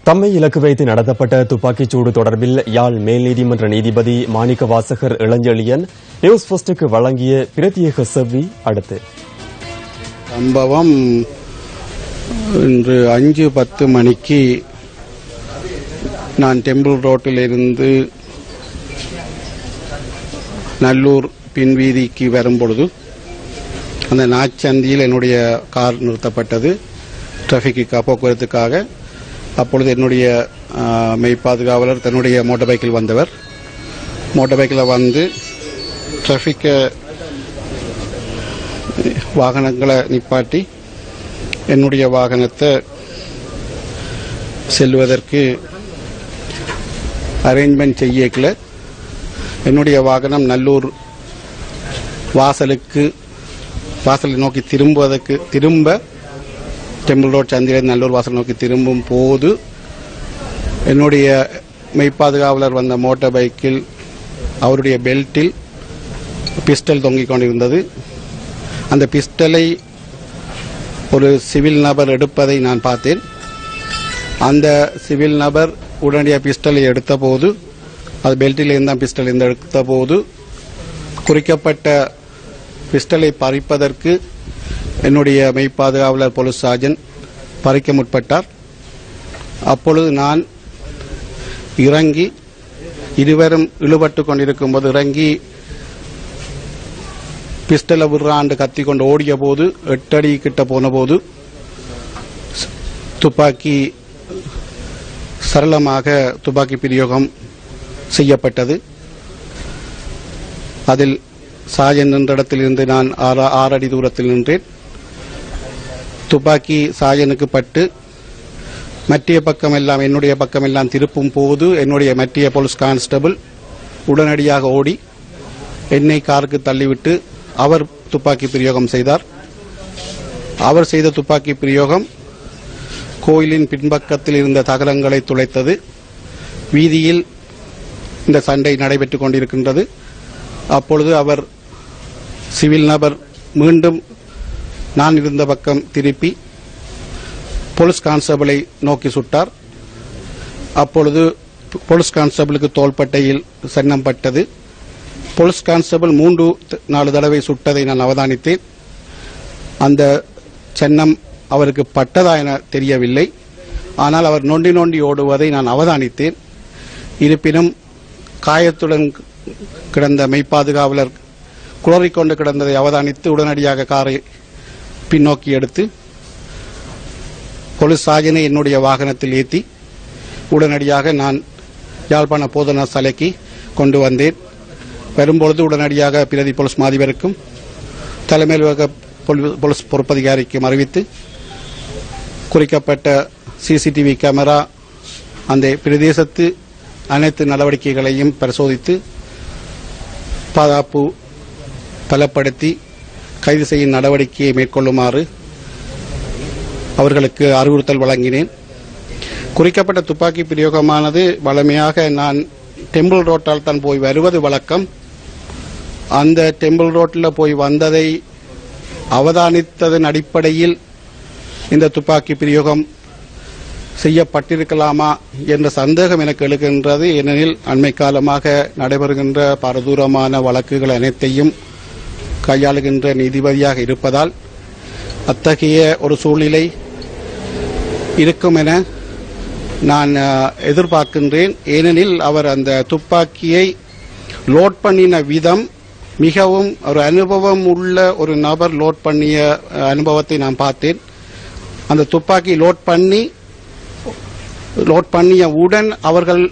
தம்மை இலக்கு வைத்து நடத்தப்பட்ட துப்பாக்கிச்சூடு தொடர்பில் யாழ் மேல் நீதிமன்ற நீதிபதி மாணிக்க வாசகர் இளஞ்செழியன் நியூஸ் ஃபர்ஸ்டுக்கு வழங்கிய பிரத்யேக செவ்வி அடுத்து. சம்பவம் இன்று 5:10 மணிக்கு நான் டெம்பிள் ரோட்டில் இருந்து நல்லூர் பின்வீதிக்கு வரும்பொழுது அந்த நாச்சந்தியில் என்னுடைய கார் நிறுத்தப்பட்டது டிராபிக்கு போக்குவரத்துக்காக. அப்பொழுது என்னுடைய மெய்பாதுகாவலர் தன்னுடைய மோட்டார் பைக்கில் வந்தவர். மோட்டார் பைக்கில் வந்து டிராபிக் வாகனங்களை நிப்பாட்டி என்னுடைய வாகனத்தை செல்வதற்கு அரேஞ்ச்மெண்ட் செய்யல. என்னுடைய வாகனம் நல்லூர் வாசலை நோக்கி திரும்ப டெம்பிள் ரோட் சந்தியில் நல்லூர் வாசல் நோக்கி திரும்பும் போது என்னுடைய மெய்பாதுகாவலர் வந்த மோட்டார் பைக்கில் அவருடைய பெல்ட்டில் பிஸ்டல் தொங்கிக் கொண்டிருந்தது. அந்த பிஸ்டலை ஒரு சிவில் நபர் எடுப்பதை நான் பார்த்தேன். அந்த சிவில் நபர் உடனடியாக பிஸ்டலை எடுத்தபோது, அது பெல்ட்டில் இருந்தால் பிஸ்டல் எடுத்தபோது குறிக்கப்பட்ட பிஸ்டலை பறிப்பதற்கு என்னுடைய மெய்பாதுகாவலர் போலீஸ் சார்ஜன் பறிக்க முற்பட்டார். அப்பொழுது நான் இறங்கி, இருவரும் இழுபட்டுக் கொண்டிருக்கும் போது இறங்கி பிஸ்டலை விடுறாண்டு கத்திக்கொண்டு ஓடிய போது 8 அடி கிட்ட போன போது சரளமாக துப்பாக்கி பிரயோகம் செய்யப்பட்டது. அதில் சாஜன் நின்ற இடத்தில் இருந்து நான் 6 அடி தூரத்தில் நின்றேன். துப்பாக்கி சாஜனுக்கு பட்டு மத்திய பக்கமெல்லாம் என்னுடைய பக்கமெல்லாம் திருப்பும் போது என்னுடைய மத்திய போலீஸ் கான்ஸ்டபிள் உடனடியாக ஓடி என்னை காருக்கு தள்ளிவிட்டு அவர் துப்பாக்கி பிரயோகம் செய்தார். அவர் செய்த துப்பாக்கி பிரயோகம் கோயிலின் பின்பக்கத்தில் இருந்த தகரங்களை துளைத்தது. வீதியில் இந்த சண்டை நடைபெற்றுக் கொண்டிருக்கின்றது. அப்பொழுது அவர் சிவில் நபர் மீண்டும் நான் இருந்த பக்கம் திருப்பி போலீஸ் கான்ஸ்டபிளை நோக்கி சுட்டார். அப்பொழுது போலீஸ் கான்ஸ்டபிளுக்கு தோள்பட்டையில் சன்னம் பட்டது. போலீஸ் கான்ஸ்டபிள் 3-4 தடவை சுட்டதை நான் அவதானித்தேன். அந்த சன்னம் அவருக்கு பட்டதா என தெரியவில்லை. ஆனால் அவர் நொண்டி நொண்டி ஓடுவதை நான் அவதானித்தேன். இருப்பினும் காயத்துடன் கிடந்த மெய்பாதுகாவலர் குளறிக்கொண்டு கிடந்ததை அவதானித்து உடனடியாக காரை பின்னோக்கி எடுத்து போலீஸ் சார்ஜனை என்னுடைய வாகனத்தில் ஏற்றி உடனடியாக நான் யாழ்ப்பாண போதனா சாலைக்கு கொண்டு வந்தேன். வரும்பொழுது உடனடியாக பிரதி போலீஸ் மாதிபருக்கும் தலைமை போலீஸ் பொறுப்பதிகாரிக்கும் அறிவித்து குறிக்கப்பட்ட சிசிடிவி கேமரா அந்த பிரதேசத்து அனைத்து நடவடிக்கைகளையும் பரிசோதித்து பாதுகாப்பு பலப்படுத்தி கைது செய்யும் நடவடிக்கையை மேற்கொள்ளுமாறு அவர்களுக்கு அறிவுறுத்தல் வழங்கினேன். குறிக்கப்பட்ட துப்பாக்கி பிரயோகமானது வழமையாக நான் டெம்பிள் ரோட்டால் தான் போய் வருவது வழக்கம். அந்த டெம்பிள் ரோட்டில் போய் வந்ததை அவதானித்ததன் அடிப்படையில் இந்த துப்பாக்கி பிரயோகம் செய்யப்பட்டிருக்கலாமா என்ற சந்தேகம் எனக்கு எழுகின்றது. ஏனெனில் அண்மை காலமாக நடைபெறுகின்ற பாரதூரமான வழக்குகள் அனைத்தையும் கையாளுகின்ற நீதிபதியாக இருப்பதால் அத்தகைய ஒரு சூழ்நிலை இருக்கும் என நான் எதிர்பார்க்கின்றேன். ஏனெனில் அவர் அந்த துப்பாக்கியை லோட் பண்ணின விதம் மிகவும் ஒரு அனுபவம் உள்ள ஒரு நபர் லோட் பண்ணிய அனுபவத்தை நான் பார்த்தேன். அந்த துப்பாக்கி லோட் பண்ணியவுடன் அவர்கள்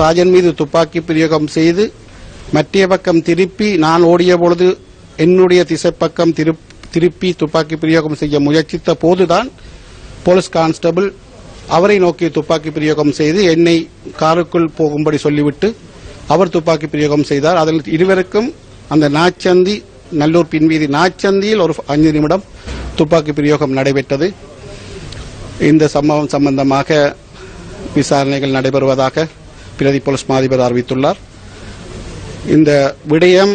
சாஜன் மீது துப்பாக்கி பிரயோகம் செய்து மத்திய பக்கம் திருப்பி நான் ஓடிய பொழுது என்னுடைய திசை பக்கம் திருப்பி துப்பாக்கி பிரயோகம் செய்ய முயற்சித்த போதுதான் போலீஸ் கான்ஸ்டபிள் அவரை நோக்கி துப்பாக்கி பிரயோகம் செய்து என்னை காருக்குள் போகும்படி சொல்லிவிட்டு அவர் துப்பாக்கி பிரயோகம் செய்தார். அதில் இருவருக்கும் அந்த நாச்சந்தி நல்லூர் பின்வீதி நாச்சந்தியில் ஒரு 5 நிமிடம் துப்பாக்கி பிரயோகம் நடைபெற்றது. இந்த சம்பவம் சம்பந்தமாக விசாரணைகள் நடைபெறுவதாக பிரதி போலீஸ் மாதிபர் அறிவித்துள்ளார். இந்த விடயம்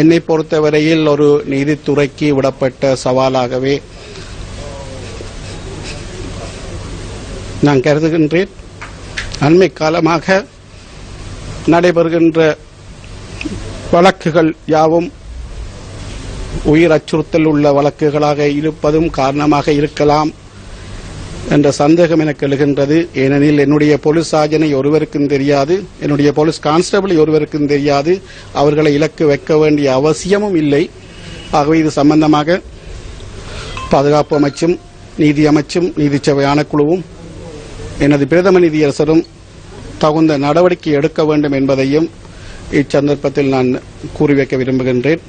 என்னை பொறுத்தவரையில் ஒரு நீதித்துறைக்கு விடப்பட்ட சவாலாகவே நான் கருதுகின்றேன். அண்மை காலமாக நடைபெறுகின்ற வழக்குகள் யாவும் உயிர் அச்சுறுத்தல் உள்ள வழக்குகளாக இருப்பதும் காரணமாக இருக்கலாம் என்ற சந்தேகம் எனக்கு எழுகின்றது. ஏனெனில் என்னுடைய போலீஸ் சார்ஜனை ஒருவருக்கும் தெரியாது, என்னுடைய போலீஸ் கான்ஸ்டபிளை ஒருவருக்கும் தெரியாது. அவர்களை இலக்கு வைக்க வேண்டிய அவசியமும் இல்லை. ஆகவே இது சம்பந்தமாக பாதுகாப்பு அமைச்சும் நீதி அமைச்சும் நீதிச்சபை ஆணைக்குழுவும் எனது பிரதம நீதியரசரும் தகுந்த நடவடிக்கை எடுக்க வேண்டும் என்பதையும் இச்சந்தர்ப்பத்தில் நான் கூறி வைக்க விரும்புகின்றேன்.